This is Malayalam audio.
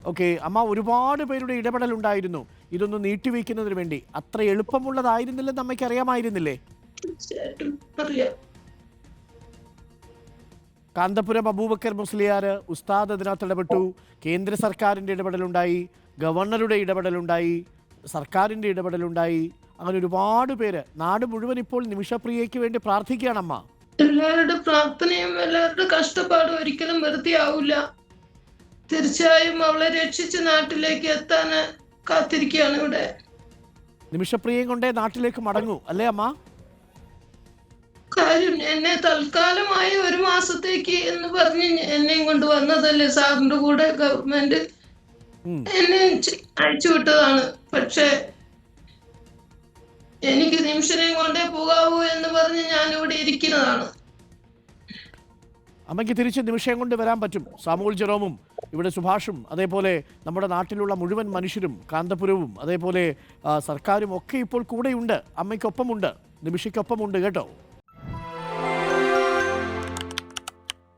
ഓക്കെ അമ്മ, ഒരുപാട് പേരുടെ ഇടപെടൽ ഉണ്ടായിരുന്നു ഇതൊന്ന് നീട്ടിവെക്കുന്നതിന് വേണ്ടി. അത്ര എളുപ്പമുള്ളതായിരുന്നില്ലെന്ന് അമ്മയ്ക്ക് അറിയാമായിരുന്നില്ലേ? തീർച്ചയായിട്ടും അറിയാം. കാന്തപുരം അബൂബക്കർ മുസ്ലിയാർ ഉസ്താദ് അതിനകത്ത് ഇടപെട്ടു. കേന്ദ്ര സർക്കാരിൻ്റെ ഇടപെടലുണ്ടായി, ഗവർണറുടെ ഇടപെടലുണ്ടായി, സർക്കാരിൻ്റെ ഇടപെടലുണ്ടായി. അങ്ങനെ ഒരുപാട് പേര്, നാട് മുഴുവൻ ഇപ്പോൾ നിമിഷപ്രിയയ്ക്ക് വേണ്ടി പ്രാർത്ഥിക്കുകയാണമ്മ. എല്ലാവരുടെ പ്രാർത്ഥനയും എല്ലാവരുടെ കഷ്ടപ്പാടും ഒരിക്കലും വെറുതെ ആവില്ല. തീർച്ചയായും അവളെ രക്ഷിച്ച് നാട്ടിലേക്ക് എത്താൻ കാത്തിരിക്കുകയാണ് ഇവിടെ. നിമിഷപ്രിയയും കൊണ്ടേ നാട്ടിലേക്ക് മടങ്ങൂ അല്ലേ അമ്മ? കാര്യം എന്നെ തൽക്കാലമായി 1 മാസത്തേക്ക് എന്ന് പറഞ്ഞ് എന്നെയും കൊണ്ട് വന്നതല്ലേ സാറിന്റെ കൂടെ ഗവൺമെന്റ് എന്നെ അയച്ചു വിട്ടതാണ്. പക്ഷെ എനിക്ക് നിമിഷനെയും കൊണ്ടേ പോകാവൂ എന്ന് പറഞ്ഞ് ഞാൻ ഇവിടെ ഇരിക്കുന്നതാണ്. അമ്മയ്ക്ക് തിരിച്ച് നിമിഷം കൊണ്ട് വരാൻ പറ്റും. സാമുവൽ ജെറോമും ഇവിടെ സുഭാഷും അതേപോലെ നമ്മുടെ നാട്ടിലുള്ള മുഴുവൻ മനുഷ്യരും കാന്തപുരവും അതേപോലെ സർക്കാരും ഒക്കെ ഇപ്പോൾ കൂടെയുണ്ട്, അമ്മയ്ക്കൊപ്പമുണ്ട്, നിമിഷയ്ക്കൊപ്പമുണ്ട് കേട്ടോ.